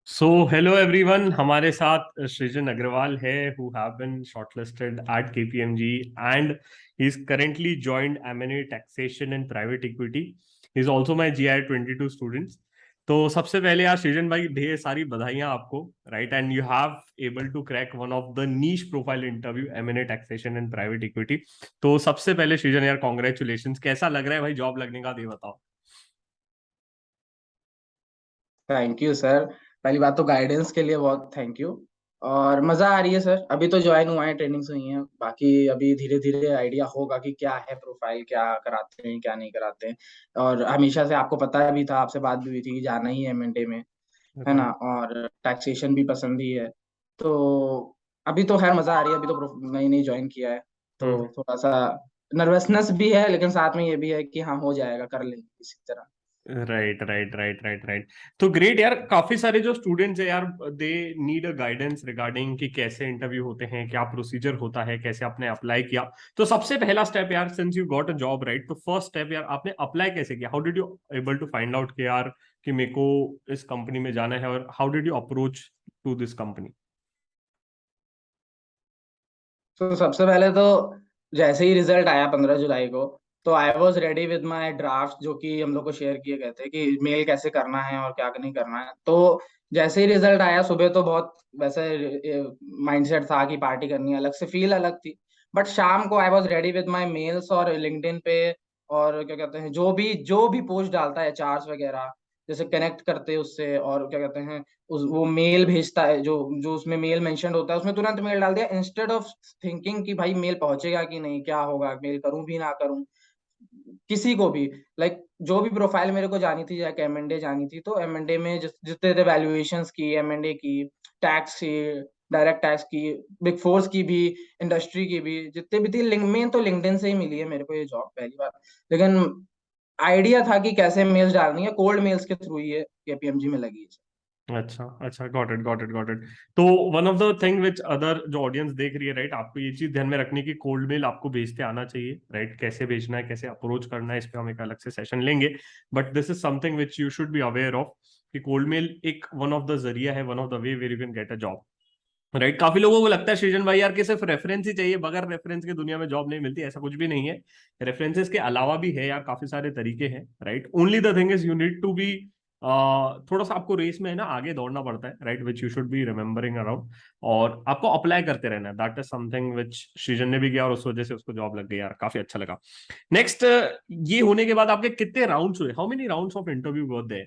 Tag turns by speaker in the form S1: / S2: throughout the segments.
S1: So hello everyone, हमारे साथ सृजन अग्रवाल है who have been shortlisted at KPMG and he is currently joined M and A taxation and private equity. He is also my GI 22 students. तो सबसे पहले यार सृजन भाई, ढेर सारी बधाइयां आपको, right? And you have able to crack one of the niche profile interview M and A taxation and private equity. तो सबसे पहले सृजन यार, कॉन्ग्रेचुलेशन। कैसा लग रहा है भाई जॉब लगने का, ये बताओ।
S2: Thank you sir. पहली बात तो गाइडेंस के लिए बहुत थैंक यू। और मजा आ रही है सर, अभी तो ज्वाइन हुआ है, ट्रेनिंग्स हुई हैं, बाकी अभी धीरे धीरे आइडिया होगा कि क्या है प्रोफाइल, क्या कराते हैं क्या नहीं कराते हैं। और हमेशा से आपको पता भी था, आपसे बात भी हुई थी कि जाना ही है एमएनडे में, है ना।
S1: राइट।
S2: और टैक्सेशन भी पसंद ही है। तो अभी तो खैर मजा आ रही है, अभी तो नई नई ज्वाइन किया है, तो थोड़ा सा नर्वसनेस भी है, लेकिन साथ में ये भी है कि हाँ हो जाएगा, कर लेंगे किसी तरह।
S1: Right right right right right. तो ग्रेट यार, काफी सारे जो स्टूडेंट्स है यार, they need a guidance regarding कि कैसे इंटरव्यू होते हैं, क्या प्रोसीजर होता है, कैसे आपने अप्लाई किया। तो सबसे पहला स्टेप यार, since you got a job, right, तो फर्स्ट स्टेप यार, आपने अप्लाई कैसे किया? How did you able to find out कि यार कि मेरे को इस कंपनी में जाना है, और how did you approach to this company?
S2: तो सबसे पहले तो जैसे ही रिजल्ट आया 15 जुलाई को, तो आई was ready with my draft, जो कि हम लोग को शेयर किए गए थे कि मेल कैसे करना है और क्या नहीं करना है। तो जैसे ही रिजल्ट आया सुबह, तो बहुत वैसे माइंडसेट था कि पार्टी करनी है, अलग से फील अलग थी। बट शाम को I was ready with my mails और लिंक्डइन पे, और क्या कहते हैं, जो भी पोस्ट डालता है एचआर वगैरह, जैसे कनेक्ट करते हैं उससे, और क्या कहते हैं, वो मेल भेजता है, जो जो उसमें मेल मेंशन होता है, उसमें तुरंत मेल डाल दिया, इंस्टेड ऑफ थिंकिंग कि भाई मेल पहुंचेगा कि नहीं, क्या होगा, मेल करूं भी ना करूं। किसी को भी, लाइक जो भी प्रोफाइल मेरे को जानी थी, जाके एमएनडे जानी थी, तो एमएनडे में जितने थे वैल्यूएशंस की, एमएनडे की, टैक्स की, डायरेक्ट टैक्स की, बिग फोर्स की भी, इंडस्ट्री की भी, जितने भी थी, लिंक में तो लिंक्डइन से ही मिली है मेरे को ये जॉब पहली बार। लेकिन आइडिया था कि कैसे मेल्स डालनी है, कोल्ड मेल्स के थ्रू ये केपीएमजी में लगी है।
S1: अच्छा अच्छा, got it got it got it. तो one of the thing which other जो ऑडियंस देख रही है, राइट, आपको ये चीज ध्यान में रखनी की कोल्ड मेल आपको भेजते आना चाहिए, राइट? कैसे भेजना है, कैसे अप्रोच करना है, इस पे हम एक अलग से सेशन लेंगे। But this is something which you should be aware of कि कोल्ड मेल एक वन ऑफ द जरिया है, one of the way where you can get a job, right? काफी लोगों को लगता है सृजन भाई यार कि सिर्फ रेफरेंस ही चाहिए, बगैर रेफरेंस के दुनिया में जॉब नहीं मिलती। ऐसा कुछ भी नहीं है। रेफरेंसेस के अलावा भी है यार, काफी सारे तरीके हैं, right? Only the thing is you need to be थोड़ा सा आपको रेस में है ना आगे दौड़ना पड़ता है, right, which you should be remembering around. और आपको अप्लाई करते रहना है, दैट इज समथिंग विच सृजन ने भी किया और उस वजह से उसको जॉब लग गई यार, काफी अच्छा लगा। नेक्स्ट, ये होने के बाद आपके कितने राउंड्स हुए? How many rounds of interview were there?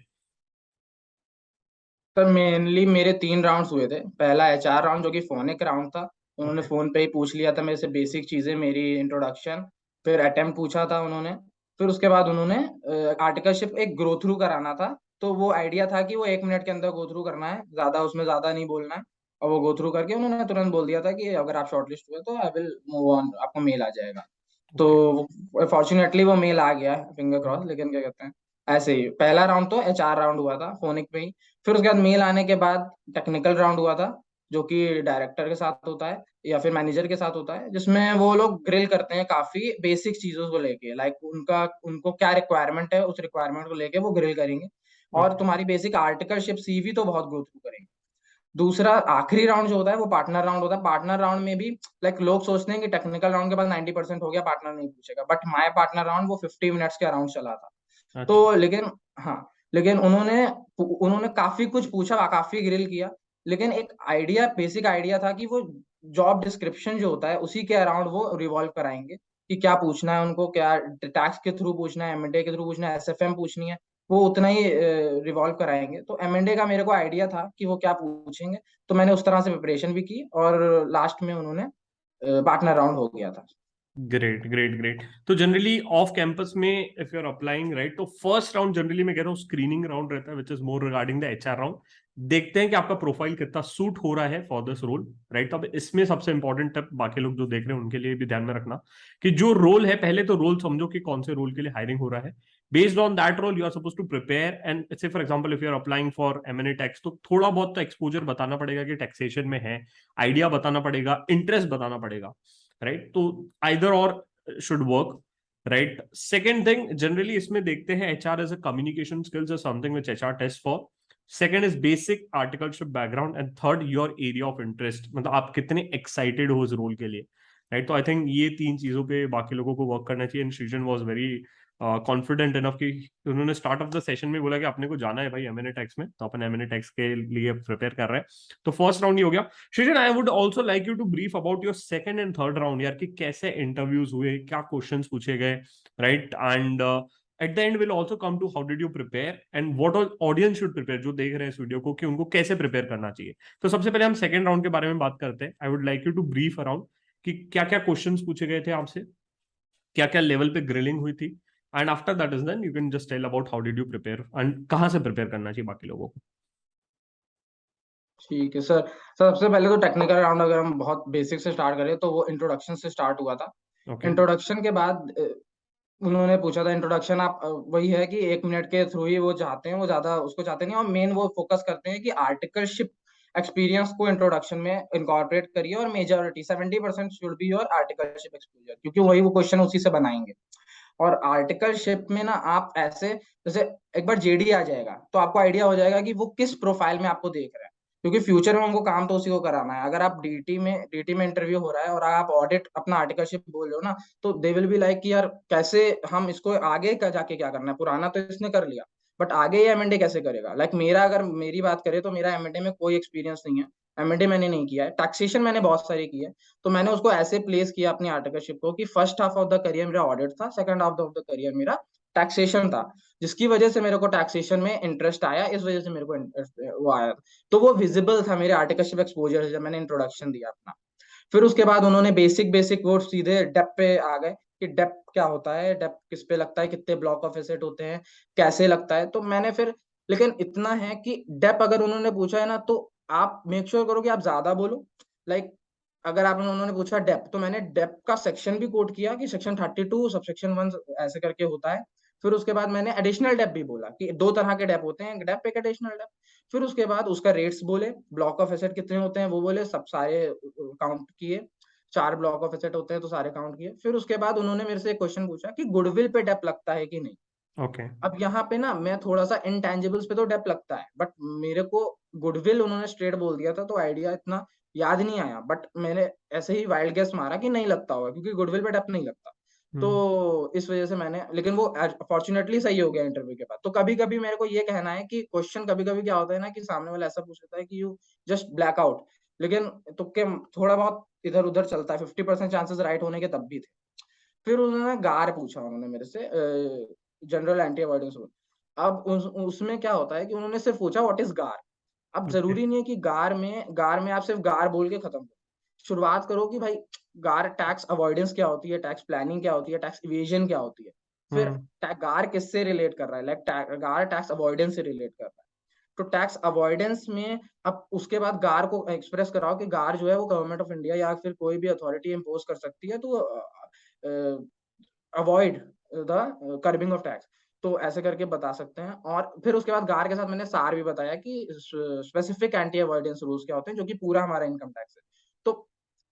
S2: Sir mainly मेरे 3 राउंड्स हुए थे। पहला एचआर राउंड, जो कि फोन एक राउंड था। उन्होंने
S1: ओके।
S2: फोन पे ही पूछ लिया था मेरे से बेसिक चीजें, मेरी इंट्रोडक्शन। फिर अटेम्प्ट पूछा था उन्होंने। फिर उसके बाद उन्होंने आर्टिकलशिप एक ग्रो थ्रू कराना था। तो वो आइडिया था कि वो 1 मिनट के अंदर गो थ्रू करना है, ज्यादा उसमें ज्यादा नहीं बोलना है। और वो गो थ्रू करके उन्होंने तुरंत बोल दिया था कि अगर आप शॉर्टलिस्ट हुए तो आई विल मूव ऑन, आपको मेल आ जाएगा।
S1: ओके।
S2: तो फॉर्चुनेटली वो मेल आ गया, फिंगर क्रॉस। लेकिन क्या कहते हैं, ऐसे ही पहला राउंड तो एचआर राउंड हुआ था फोनिक पे ही। फिर उसके बाद मेल आने के बाद टेक्निकल राउंड हुआ था, जो कि डायरेक्टर के साथ होता है या फिर मैनेजर के साथ होता है, जिसमें वो लोग ग्रिल करते हैं काफी बेसिक चीजों को लेके, लाइक उनको क्या रिक्वायरमेंट है, उस रिक्वायरमेंट को लेके वो ग्रिल करेंगे। और
S1: ओके।
S2: तुम्हारी बेसिक आर्टिकलशिप सीवी तो बहुत गो थ्रू करेंगे। दूसरा आखिरी राउंड जो होता है वो पार्टनर राउंड होता है। पार्टनर राउंड में भी लाइक लोग सोचते हैं कि टेक्निकल राउंड के बाद 90% हो गया, पार्टनर नहीं पूछेगा, बट माय पार्टनर राउंड वो 50 मिनट्स के अराउंड चला था।
S1: अच्छा।
S2: तो लेकिन हाँ, लेकिन उन्होंने उन्होंने काफी कुछ पूछा, काफी ग्रिल किया। लेकिन एक आइडिया, बेसिक आइडिया था कि वो जॉब डिस्क्रिप्शन जो होता है उसी के अराउंड वो रिवॉल्व कराएंगे, कि क्या पूछना है उनको, क्या टैक्स के थ्रू पूछना है, एमएनडे के थ्रू पूछना है, एसएफएम पूछनी है, वो उतना ही रिवॉल्व कराएंगे। तो एमएनडे का मेरे को आइडिया था कि वो क्या पूछेंगे, तो मैंने उस तरह से प्रिपरेशन भी की, और लास्ट में उन्होंने पार्टनर राउंड हो गया था।
S1: Great great great. तो जनरली ऑफ कैंपस में if you are applying, right, तो फर्स्ट राउंड जनरली मैं कह रहा हूँ स्क्रीनिंग राउंड रहता है, which is more regarding the HR round. देखते हैं कि आपका प्रोफाइल कितना सूट हो रहा है फॉर दिस रोल, राइट? तो अब इसमें सबसे इंपॉर्टेंट टिप बाकी लोग जो देख रहे हैं उनके लिए भी ध्यान में रखना कि जो रोल है, पहले तो रोल समझो कि कौन से रोल के लिए हायरिंग हो रहा है। Based on that role you are suppose to prepare, and say for example if you are applying for MNA tax, तो थोड़ा बहुत तो एक्सपोजर बताना पड़ेगा कि टैक्सेशन में है, आइडिया बताना पड़ेगा, इंटरेस्ट बताना पड़ेगा, राइट? तो आइदर और should work, right? Second thing, generally इसमें देखते हैं HR as a communication skills is something which HR tests for. Second is basic articleship background, and third your area of interest, मतलब आप कितने एक्साइटेड हो उस रोल के लिए, राइट। तो आई थिंक ये तीन चीजों पे बाकी लोगों को वर्क करना चाहिए। एंड सृजन वाज वेरी कॉन्फिडेंट इनफ कि उन्होंने स्टार्ट ऑफ द सेशन में बोला कि अपने को जाना है भाई एमएनए टैक्स में, तो अपन एमएनए टैक्स के लिए प्रिपेयर कर रहे हैं। तो फर्स्ट राउंड ये हो गया। Srijan, I would also like you to brief about your second and third round यार, कि कैसे इंटरव्यूज हुए, क्या क्वेश्चंस पूछे गए, right. And at the end will also come to how did you prepare and what audience should prepare, जो देख रहे हैं इस वीडियो को, कि उनको कैसे प्रिपेयर करना चाहिए। तो सबसे पहले हम सेकंड राउंड के बारे में बात करते हैं। I would like you to brief around कि क्या क्या क्वेश्चंस पूछे गए थे आपसे, क्या क्या लेवल पे ग्रिलिंग हुई थी, and after that is then you can just tell about how did you prepare एंड कहाँ से प्रिपेयर करना चाहिए बाकी लोगों को।
S2: ठीक है सर। सबसे पहले तो टेक्निकल राउंड अगर हम बहुत बेसिक से स्टार्ट करें तो वो इंट्रोडक्शन से स्टार्ट हुआ था।
S1: ओके।
S2: इंट्रोडक्शन के बाद उन्होंने पूछा था इंट्रोडक्शन, आप वही है कि 1 मिनट के थ्रू ही वो चाहते हैं, वो ज्यादा उसको चाहते नहीं, और मेन वो फोकस करते हैं कि आर्टिकलशिप एक्सपीरियंस को इंट्रोडक्शन में इनकॉर्पोरेट करिए, और majority 70% should be your articleship exposure, क्योंकि वही वो क्वेश्चन उसी से बनाएंगे। और आर्टिकलशिप में ना आप ऐसे, जैसे एक बार जेडी आ जाएगा तो आपको आइडिया हो जाएगा कि वो किस प्रोफाइल में आपको देख रहा है, क्योंकि फ्यूचर में उनको काम तो उसी को कराना है। अगर आप डीटी में इंटरव्यू हो रहा है और आप ऑडिट अपना आर्टिकलशिप बोल रहे हो ना, तो दे विल बी लाइक कि यार कैसे हम इसको आगे का जाके क्या करना है, पुराना तो इसने कर लिया बट आगे ये एमएनडी कैसे करेगा। लाइक मेरा, अगर मेरी बात करें तो मेरा एमएनडी में कोई एक्सपीरियंस नहीं है, एमएनडी मैंने नहीं किया है, टैक्सेशन मैंने बहुत सारी की है। तो मैंने उसको ऐसे प्लेस किया अपनी आर्टिकलशिप को कि first half of the career मेरा ऑडिट था, second half of the career मेरा टैक्सेशन था, जिसकी वजह से मेरे को टैक्सेशन में इंटरेस्ट आया, इस वजह से मेरे को वो आया। तो वो विजिबल था मेरे आर्टिकलशिप एक्सपोजर से जब मैंने इंट्रोडक्शन दिया अपना। फिर उसके बाद उन्होंने बेसिक बेसिक वो सीधे डेप पे आ गए कि डेप क्या होता है, डेप किस पे लगता है, कितने ब्लॉक ऑफ एसेट होते हैं, कैसे लगता है। तो मैंने फिर, लेकिन इतना है कि डेप अगर उन्होंने पूछा है ना, तो आप मेक श्योर करो कि आप ज्यादा बोलो। लाइक अगर आप उन्होंने पूछा डेप, तो मैंने डेप का सेक्शन भी कोट किया कि सेक्शन 32 सबसेक्शन 1 ऐसे करके होता है। फिर उसके बाद मैंने एडिशनल डेप भी बोला कि 2 तरह के डेप होते हैं, एक डेप एक एडिशनल डेप। फिर उसके बाद उसका रेट्स बोले, ब्लॉक ऑफ एसेट कितने होते हैं वो बोले, सब सारे काउंट किए। 4 ब्लॉक ऑफ एसेट होते हैं तो सारे काउंट किए। फिर उसके बाद उन्होंने मेरे से एक क्वेश्चन पूछा कि गुडविल पे डेप लगता है कि नहीं।
S1: ओके।
S2: अब यहाँ पे ना मैं थोड़ा सा इंटेंजिबल्स पे तो डेप लगता है, बट मेरे को गुडविल उन्होंने स्ट्रेट बोल दिया था, तो आइडिया इतना याद नहीं आया, बट मैंने ऐसे ही वाइल्ड गेस मारा कि नहीं लगता होगा, क्योंकि गुडविल पे डेप नहीं लगता। तो इस वजह से मैंने, लेकिन वो फॉर्चुनेटली सही हो गया इंटरव्यू के बाद। तो कभी कभी मेरे को ये कहना है कि क्वेश्चन कभी कभी क्या होता है ना, कि सामने वाला ऐसा पूछ लेता है कि यू जस्ट ब्लैक आउट, लेकिन तुक्के थोड़ा बहुत इधर उधर चलता है, 50% चांसेस राइट होने के तब भी थे। फिर उन्होंने गार पूछा उन्होंने मेरे से, जनरल एंटी अवॉइडेंस रूल। अब उसमें क्या होता है कि उन्होंने सिर्फ पूछा व्हाट इज गार। अब
S1: ओके।
S2: जरूरी नहीं है कि गार में आप सिर्फ गार बोल के खत्म करो। शुरुआत करो कि भाई गार टैक्स अवॉइडेंस क्या होती है, टैक्स प्लानिंग क्या होती है, टैक्स इवेजन क्या होती है। फिर गार किससे रिलेट कर रहा है, लाइक गार टैक्स अवॉइडेंस से रिलेट कर रहा है। तो टैक्स अवॉइडेंस में अब उसके बाद गार को एक्सप्रेस कराओ कि गार जो है वो गवर्नमेंट ऑफ इंडिया या फिर कोई भी अथॉरिटी इम्पोज कर सकती है to avoid the curbing of tax. तो ऐसे करके बता सकते हैं। और फिर उसके बाद गार के साथ मैंने सार भी बताया कि स्पेसिफिक एंटी अवॉइडेंस रूल्स क्या होते हैं, जो कि पूरा हमारा इनकम टैक्स है। तो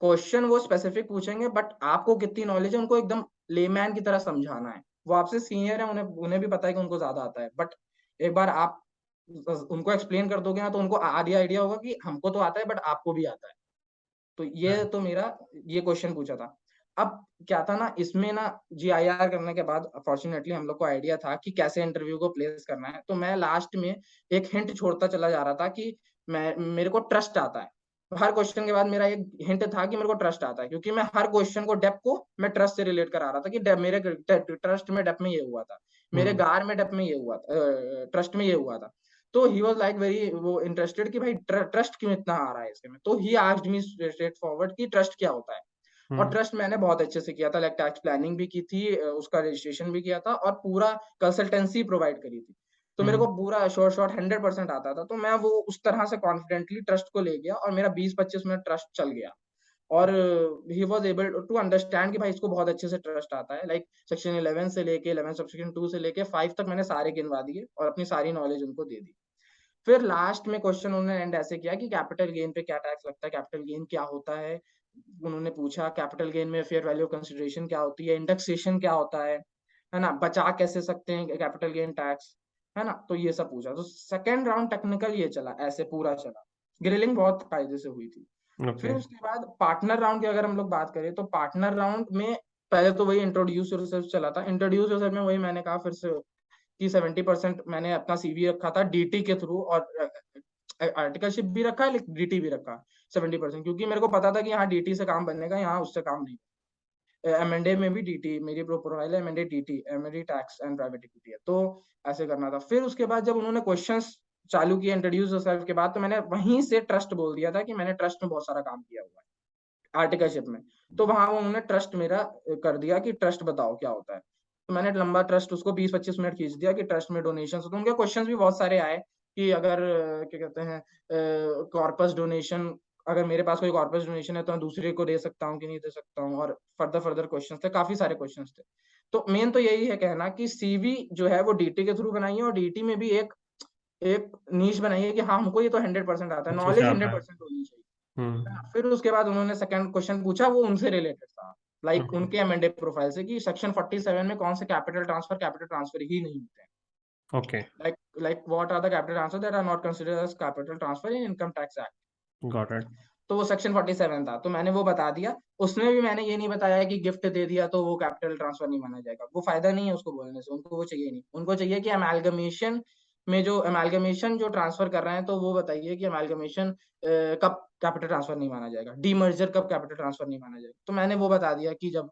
S2: क्वेश्चन वो स्पेसिफिक पूछेंगे, बट आपको कितनी नॉलेज है उनको एकदम लेमैन की तरह समझाना है। वो आपसे सीनियर है, उन्हें उन्हें भी पता है कि उनको ज्यादा आता है, बट एक बार आप उनको एक्सप्लेन कर दोगे ना, तो उनको आधी आइडिया होगा कि हमको तो आता है बट आपको भी आता है। तो ये तो मेरा ये क्वेश्चन पूछा था। अब क्या था ना, इसमें ना जीआईआर करने के बाद फॉर्चुनेटली हम लोग को आइडिया था कि कैसे इंटरव्यू को प्लेस करना है। तो मैं लास्ट में एक हिंट छोड़ता चला जा रहा था कि मेरे को ट्रस्ट आता है। हर क्वेश्चन के बाद मेरा एक हिंट था कि मेरे को ट्रस्ट आता है, क्योंकि मैं हर क्वेश्चन को डेप को मैं ट्रस्ट से रिलेट करा रहा था कि मेरे ट्रस्ट में डेप में ये हुआ था, मेरे गार में डेप में ये हुआ था, ट्रस्ट में ये हुआ था। तो ही वाज लाइक वेरी वो इंटरेस्टेड कि भाई ट्रस्ट क्यों इतना आ रहा है इसके में। तो he asked me straight forward कि ट्रस्ट क्या होता है। और ट्रस्ट मैंने बहुत अच्छे से किया था, लाइक टैक्स प्लानिंग भी की थी, उसका रजिस्ट्रेशन भी किया था और पूरा कंसल्टेंसी प्रोवाइड करी थी। तो मेरे को पूरा शॉर्ट शॉर्ट 100% आता था। तो मैं वो उस तरह से कॉन्फिडेंटली ट्रस्ट को ले गया और मेरा 20-25 मिनट ट्रस्ट चल गया। और he was able to understand कि भाई इसको बहुत अच्छे से ट्रस्ट आता है। लाइक सेक्शन 11 से लेके 11 सेक्शन 2 से लेके 5 तक मैंने सारे गिनवा दिए और अपनी सारी नॉलेज उनको दे दी। फिर लास्ट में क्वेश्चन उन्होंने एंड ऐसे किया कि कैपिटल गेन पे क्या टैक्स लगता है, कैपिटल गेन क्या होता है। उन्होंने पूछा कैपिटल गेन में फेयर वैल्यू कंसिडरेशन क्या होती है, इंडेक्सेशन क्या होता है ना, बचा कैसे सकते हैं कैपिटल गेन टैक्स, है ना, तो ये सब पूछा। तो सेकंड राउंड टेक्निकल ये चला, ऐसे पूरा चला, ग्रिलिंग बहुत कायदे से हुई थी। फिर
S1: ओके।
S2: उसके बाद पार्टनर राउंड की अगर हम लोग बात करें, तो पार्टनर राउंड में पहले तो वही इंट्रोड्यूस योरसेल्फ चला था। इंट्रोड्यूस योरसेल्फ में वही मैंने कहा फिर से कि 70% मैंने अपना सीवी रखा था डीटी के थ्रू, और आर्टिकलशिप भी रखा है, लेकिन डीटी भी रखा 70%, क्योंकि मेरे को पता था कि यहाँ डीटी से काम बनेगा, यहाँ उससे काम नहीं। एमएनडे में भी डीटी, मेरी प्रोफाइल है एमएनडे डीटी, एमएनडे टैक्स एंड प्राइवेट इक्विटी है, तो ऐसे करना था। फिर उसके बाद जब उन्होंने क्वेश्चंस चालू किए इंट्रोड्यूस योरसेल्फ के बाद, तो मैंने वहीं से ट्रस्ट बोल दिया था कि मैंने ट्रस्ट में बहुत सारा काम किया हुआ है आर्टिकलशिप में। तो वहां वो उन्होंने ट्रस्ट मेरा कर दिया कि ट्रस्ट बताओ क्या होता है। तो मैंने लंबा ट्रस्ट उसको 20-25 मिनट खींच दिया कि ट्रस्ट में डोनेशन। तो उनके क्वेश्चन भी बहुत सारे आए कि अगर क्या कहते हैं कॉर्पस डोनेशन, अगर मेरे पास कोई कॉर्पस डोनेशन है तो मैं दूसरे को दे सकता हूँ कि नहीं दे सकता हूँ, और फर्दर क्वेश्चंस थे, काफी सारे क्वेश्चंस थे। तो मेन तो यही है कहना कि सीवी जो है वो डीटी के थ्रू बनाइए, और डीटी में भी एक एक नीश बनाइए कि हाँ हमको ये तो 100% आता है,
S1: अच्छे से
S2: नॉलेज
S1: आता है।
S2: 100% होनी चाहिए।
S1: हम्म।
S2: फिर उसके बाद उन्होंने सेकंड क्वेश्चन पूछा, वो उनसे रिलेटेड था, लाइक
S1: ओके।
S2: उनके एमएनडे प्रोफाइल से, कि सेक्शन 47 में कौन से कैपिटल ट्रांसफर ही नहीं होते हैं।
S1: Okay.
S2: Like what are the capital transfer that are not considered as capital transfer in income tax act.
S1: Got it.
S2: तो वो सेक्शन 47 था, तो मैंने वो बता दिया। उसमें भी मैंने ये नहीं बताया कि गिफ्ट दे दिया तो वो कैपिटल ट्रांसफर नहीं माना जाएगा, वो फायदा नहीं है उसको बोलने से, उनको वो चाहिए नहीं। उनको चाहिए कि अमेलगमेशन में जो अमेलगमेशन जो ट्रांसफर कर रहे हैं, तो वो बताइए कि अमेलगमेशन कब कैपिटल ट्रांसफर नहीं माना जाएगा, डीमर्जर कब कैपिटल ट्रांसफर नहीं माना जाएगा। तो मैंने वो बता दिया कि जब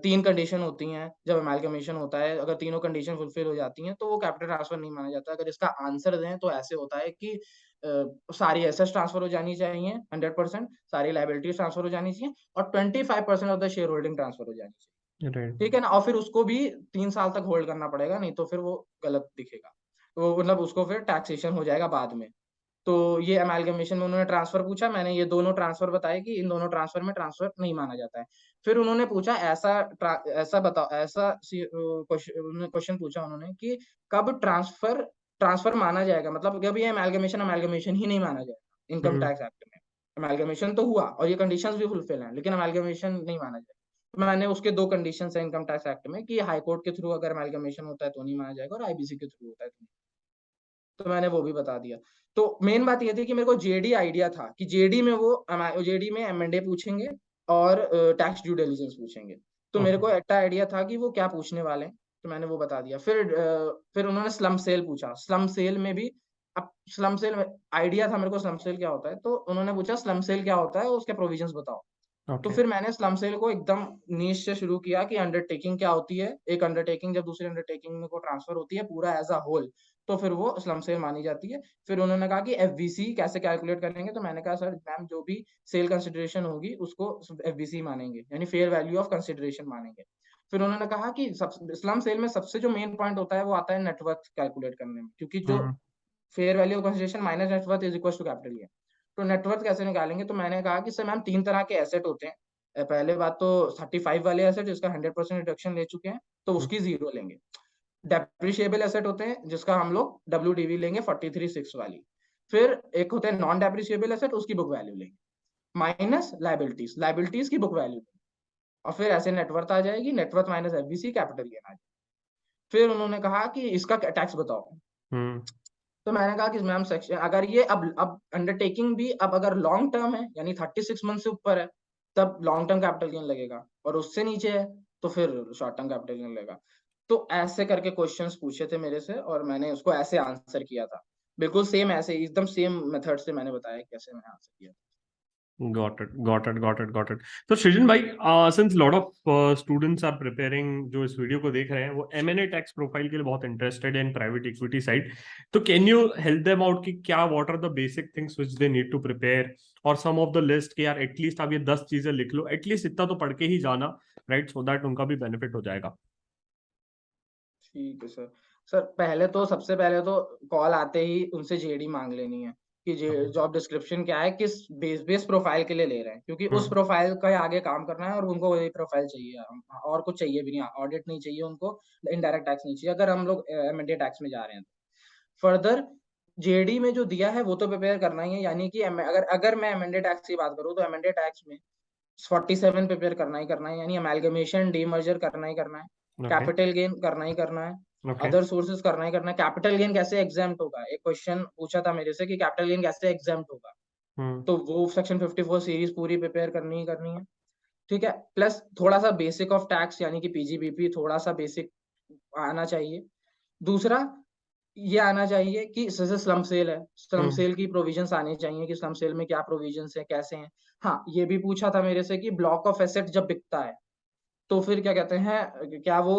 S2: 3 कंडीशन होती हैं जब अमेलगमेशन होता है, अगर तीनों कंडीशन फुलफिल हो जाती हैं तो वो कैपिटल ट्रांसफर नहीं माना जाता। अगर इसका आंसर दें तो ऐसे होता है कि सारी एसेट्स ट्रांसफर हो जानी चाहिए 100%, सारी लायबिलिटीज ट्रांसफर हो जानी चाहिए, और 25% of the share holding transfer हो जानी चाहिए।
S1: राइट।
S2: ठीक है ना, और फिर उसको भी 3 साल तक होल्ड करना पड़ेगा, नहीं तो फिर वो गलत दिखेगा, तो मतलब उसको फिर टैक्सेशन हो जाएगा बाद में। तो ये अमेलगमेशन में उन्होंने ट्रांसफर पूछा, मैंने ये दोनों ट्रांसफर बताए कि इन दोनों ट्रांसफर में ट्रांसफर नहीं माना जाता है। फिर उन्होंने पूछा ऐसा बताओ, ऐसा क्वेश्चन पूछा उन्होंने कि कब ट्रांसफर ट्रांसफर माना जाएगा, मतलब कब ये अमेलगमेशन अमेलगमेशन ही नहीं माना जाएगा इनकम
S1: हम्म।
S2: टैक्स एक्ट में। अमेलगमेशन तो हुआ और ये कंडीशंस भी फुलफिल हैं, लेकिन अमेलगमेशन नहीं माना जाएगा। तो मैंने उसके 2 कंडीशंस हैं इनकम टैक्स एक्ट में, कि हाई कोर्ट के थ्रू अगर अमेलगमेशन होता है तो नहीं माना जाएगा, और आईबीसी के थ्रू होता है तो मैंने वो भी बता दिया। तो मेन बात ये थी कि मेरे को जेडी आइडिया था कि जेडी में जेडी में एम&ए पूछेंगे और टैक्स ड्यू डिलिजेंस पूछेंगे। तो मेरे
S1: ओके।
S2: को इतना आइडिया था कि वो क्या पूछने वाले हैं, तो मैंने वो बता दिया। फिर उन्होंने स्लम सेल पूछा। स्लम सेल में भी, अब स्लम सेल में आइडिया था मेरे को स्लम सेल क्या होता है, तो उन्होंने पूछा स्लम सेल क्या होता है और उसके प्रोविजंस बताओ। तो
S1: ओके।
S2: फिर मैंने स्लम सेल को एकदम नीश से शुरू किया कि अंडरटेकिंग क्या होती है, एक अंडरटेकिंग जब दूसरी अंडरटेकिंग में को ट्रांसफर होती है पूरा एज अ होल, तो फिर वो स्लम सेल मानी जाती है। फिर उन्होंने कहा कि एफवीसी कैसे कैलकुलेट करेंगे, तो मैंने कहा सर मैम जो भी सेल कंसिडरेशन होगी उसको एफवीसी मानेंगे, यानी फेयर वैल्यू ऑफ कंसिडरेशन मानेंगे। फिर उन्होंने कहा कि स्लम सेल में सबसे जो मेन पॉइंट होता है वो आता है नेटवर्थ कैलकुलेट करने में, क्योंकि जो
S1: हम्म।
S2: Fair value of consideration minus net worth is equal to capital gain. तो नेटवर्थ कैसे निकालेंगे, तो मैंने कहा कि सर मैम 3 तरह के एसेट होते हैं। पहले बात तो 35 वाले एसेट जिसका 100% रिडक्शन ले चुके हैं, तो उसकी 0 लेंगे। डेप्रिशिएबल एसेट होते हैं जिसका हम लोग डब्ल्यूडीवी लेंगे 43.6 वाली। फिर एक होते हैं नॉन डेप्रिशिएबल एसेट, उसकी बुक वैल्यू लेंगे, माइनस लायबिलिटीज, लायबिलिटीज की बुक वैल्यू, और फिर ऐसे नेटवर्थ आ जाएगी, नेटवर्थ माइनस एफवीसी कैपिटल गेन आ जाएगी। फिर उन्होंने कहा कि इसका टैक्स बताओ।
S1: हम्म।
S2: तो मैंने कहा कि मैम सेक्शन अगर ये अब अंडरटेकिंग भी अब अगर लॉन्ग टर्म है यानी 36 मंथ से ऊपर है, तब लॉन्ग टर्म कैपिटल गेन लगेगा, और उससे नीचे है तो फिर शॉर्ट टर्म कैपिटल गेन लगेगा। तो ऐसे करके क्वेश्चंस पूछे थे मेरे से, और मैंने उसको ऐसे आंसर किया था, बिल्कुल सेम ऐसे एकदम सेम मेथड से मैंने बताया कैसे मैंने आंसर किया था।
S1: Got it, got it, got it, got it. तो सृजन भाई, since lot of students are preparing, जो इस वीडियो को देख रहे हैं वो M&A टैक्स प्रोफाइल के लिए बहुत इंटरेस्टेड है इन प्राइवेट इक्विटी साइड, तो can you help them out कि क्या what are the basic things which they need to prepare, और सम ऑफ द लिस्ट कि यार एटलीस्ट आप ये 10 चीजें लिख लो, एटलीस्ट इतना तो पढ़ के ही जाना, राइट, सो दैट उनका भी बेनिफिट हो जाएगा।
S2: ठीक है सर। सर पहले तो सबसे पहले तो कॉल आते ही उनसे जेडी मांग लेनी है कि जॉब डिस्क्रिप्शन क्या है, किस बेस प्रोफाइल के लिए ले रहे हैं, क्योंकि उस
S1: हम्म।
S2: प्रोफाइल का आगे काम करना है और उनको वही प्रोफाइल चाहिए, और कुछ चाहिए भी नहीं, ऑडिट नहीं चाहिए उनको, इनडायरेक्ट टैक्स नहीं चाहिए अगर हम लोग एमएनडी टैक्स में जा रहे हैं तो। फर्दर जेडी में जो दिया है वो तो प्रिपेयर करना ही है, यानी कि अगर मैं एमएनडी टैक्स की बात करूँ तो एमएनडी टैक्स में 47 प्रिपेयर करना ही करना है, यानी अमेलगमेशन डीमर्जर करना ही करना है,
S1: ओके।
S2: कैपिटल गेन करना ही करना है,
S1: ओके।
S2: अदर सोर्सेज करना ही करना है। कैपिटल गेन कैसे एग्जाम्प्ट होगा, एक क्वेश्चन पूछा था मेरे से कि कैपिटल गेन कैसे एग्जाम्प्ट होगा, तो वो सेक्शन 54 सीरीज पूरी प्रिपेयर करनी ही करनी है। ठीक है, प्लस थोड़ा सा बेसिक ऑफ टैक्स यानी कि पीजीबीपी थोड़ा सा बेसिक आना चाहिए। दूसरा ये आना चाहिए कि जैसे स्लम सेल है, स्लम सेल की प्रोविजंस आनी चाहिए कि स्लम सेल में क्या प्रोविजंस है, कैसे हैं। हाँ, ये भी पूछा था मेरे से कि ब्लॉक ऑफ एसेट जब बिकता है तो फिर क्या कहते हैं, क्या वो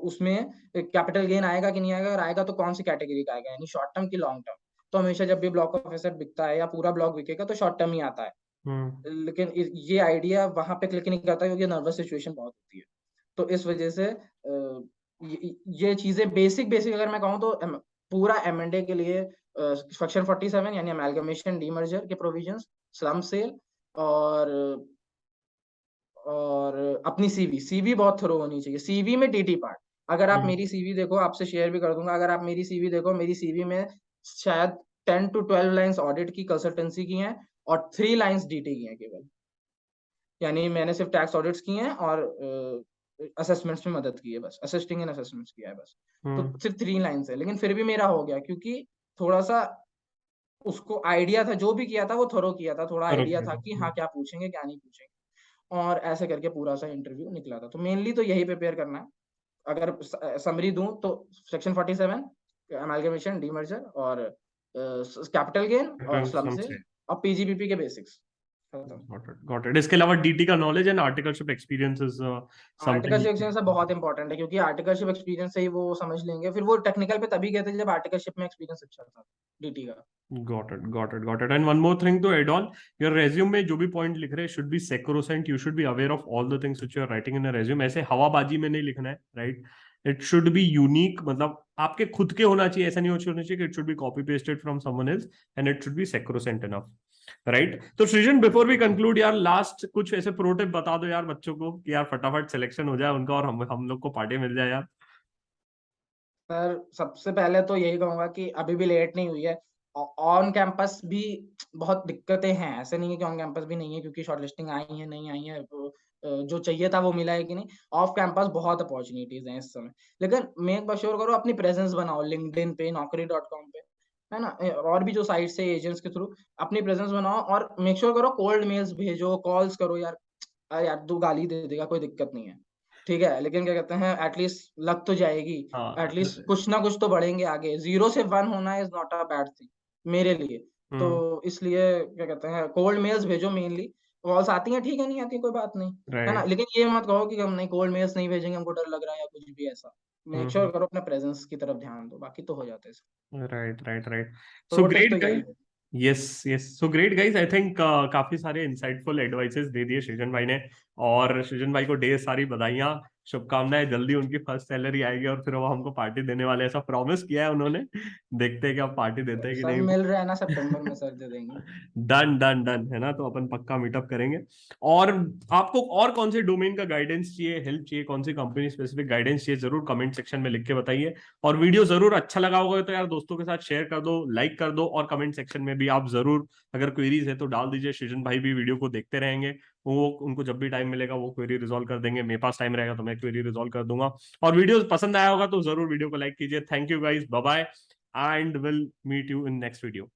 S2: उसमें कैपिटल गेन आएगा कि नहीं आएगा, और आएगा तो कौन सी कैटेगरी का आएगा, यानी शॉर्ट टर्म की लॉन्ग टर्म। तो हमेशा जब भी ब्लॉक ऑफ एसेट बिकता है या पूरा ब्लॉक बिकेगा तो शॉर्ट टर्म ही आता है। लेकिन ये आइडिया वहां पे क्लिक नहीं करता क्योंकि नर्वस सिचुएशन बहुत होती है। तो इस वजह से ये चीजें बेसिक बेसिक अगर मैं कहूँ तो पूरा एमएनडे के लिए सेक्शन 47 यानी अमेलगमेशन डीमर्जर के प्रोविजंस, स्लम सेल और अपनी सीवी बहुत थरो होनी चाहिए। सीवी में टीटी पार्ट, अगर आप मेरी सीवी देखो, आपसे शेयर भी कर दूंगा, अगर आप मेरी सीवी देखो, मेरी सीवी में शायद 10 to 12 लाइंस ऑडिट की कंसल्टेंसी की हैं और 3 लाइंस डीटी की हैं केवल। यानी मैंने सिर्फ टैक्स ऑडिट्स किए हैं और असेसमेंट्स में मदद की है, बस असिस्टिंग इन असेसमेंट्स किया है बस। तो सिर्फ 3 लाइंस है, लेकिन फिर भी मेरा हो गया क्योंकि थोड़ा सा उसको आइडिया था, जो भी किया था वो थोरो किया था, थोड़ा आइडिया था कि हाँ क्या पूछेंगे क्या नहीं पूछेंगे, और ऐसे करके पूरा सा इंटरव्यू निकला था। तो मेनली तो यही प्रिपेयर करना है। अगर समरी दूं तो सेक्शन 47 अमेलगमेशन डीमर्जर और कैपिटल गेन और स्लम से और पीजीबीपी के बेसिक्स।
S1: Got it. इसके अलावा डीटी का knowledge and articleship experience is
S2: articleship
S1: something.
S2: Experience बहुत इंपॉर्टेंट है क्योंकि आर्टिकलशिप एक्सपीरियंस से ही वो समझ लेंगे, फिर वो टेक्निकल पे तभी गए थे जब आर्टिकलशिप में एक्सपीरियंस अच्छा था डीटी का।
S1: got it and one more thing to add on, your resume में जो भी पॉइंट लिख रहे हैं should be sacrosanct, you should be aware of all the things which you are writing in a resume। ऐसे हवाबाजी में नहीं लिखना है, right. It should be unique, मतलब आपके खुद के होना चाहिए, ऐसा नहीं होना चाहिए कि it should be copy pasted from someone else, and it should be sacrosanct enough, right. तो सृजन, बिफोर वी कंक्लूड यार, लास्ट कुछ ऐसे प्रो टिप बता दो यार बच्चों को कि यार फटाफट सिलेक्शन हो जाए उनका और हम लोग को पार्टी मिल जाए यार।
S2: सर सबसे पहले तो यही कहूंगा कि अभी भी लेट नहीं हुई है। ऑन कैंपस भी बहुत दिक्कतें हैं, ऐसे नहीं है कि ऑन कैंपस भी नहीं है, क्योंकि शॉर्टलिस्टिंग आई है नहीं आई है, जो चाहिए था वो मिला है कि नहीं। ऑफ कैंपस बहुत अपॉर्चुनिटीज हैं इस समय, लेकिन मेक श्योर करो अपनी प्रेजेंस बनाओ लिंक्डइन पे, naukri.com पे, है ना, और भी जो साइट से एजेंट्स के थ्रू अपनी प्रेजेंस बनाओ, और मेक श्योर करो कोल्ड मेल्स भेजो, कॉल्स करो यार। अरे यार तू गाली दे देगा, कोई दिक्कत नहीं है, ठीक है, लेकिन क्या कहते हैं एटलीस्ट लग तो जाएगी,
S1: हाँ।
S2: एटलीस्ट कुछ ना कुछ तो बढ़ेंगे आगे। 0 से 1 होना is not a bad thing मेरे लिए। तो इसलिए क्या कहते हैं कोल्ड मेल्स भेजो, मेनली कॉल्स आती हैं ठीक है, नहीं आती कोई बात नहीं, है ना,
S1: राइट
S2: लेकिन ये मत कहो कि हम नहीं कोल्ड मेल्स नहीं भेजेंगे, हमको डर लग रहा है या कुछ भी ऐसा। मेक श्योर करो अपने प्रेजेंस की तरफ ध्यान दो, बाकी तो हो जाते हैं।
S1: राइट। सो
S2: प्रो टिप
S1: ग्रेट
S2: तो यही
S1: गाइस।
S2: है।
S1: Yes so great guys, I think काफी सारे इंसाइटफुल एडवाइसेस दे दिए सृजन भाई ने, और सृजन भाई को ढेर सारी बधाइयां, शुभकामनाएं, जल्दी उनकी फर्स्ट सैलरी आएगी और फिर वो हमको पार्टी देने वाले, ऐसा प्रॉमिस किया है उन्होंने। देखते हैं कि अब पार्टी देते हैं कि
S2: सब
S1: नहीं।
S2: मिल रहा है ना, सितंबर में सर दे देंगे।
S1: डन डन डन है ना, तो अपन पक्का मीटअप करेंगे। और आपको और कौन से डोमेन का गाइडेंस चाहिए, हेल्प चाहिए, कौन सी कंपनी स्पेसिफिक गाइडेंस चाहिए, जरूर कमेंट सेक्शन में लिख के बताइए। और वीडियो जरूर अच्छा लगा होगा तो यार दोस्तों के साथ शेयर कर दो, लाइक कर दो, और कमेंट सेक्शन में भी आप जरूर अगर क्वेरीज है तो डाल दीजिए। सृजन भाई भी वीडियो को देखते रहेंगे, वो उनको जब भी टाइम मिलेगा वो क्वेरी रिजॉल्व कर देंगे, मेरे पास टाइम रहेगा तो मैं क्वेरी रिजॉल्व कर दूंगा। और वीडियो पसंद आया होगा तो जरूर वीडियो को लाइक कीजिए। Thank you guys, bye bye, and will meet you in next video.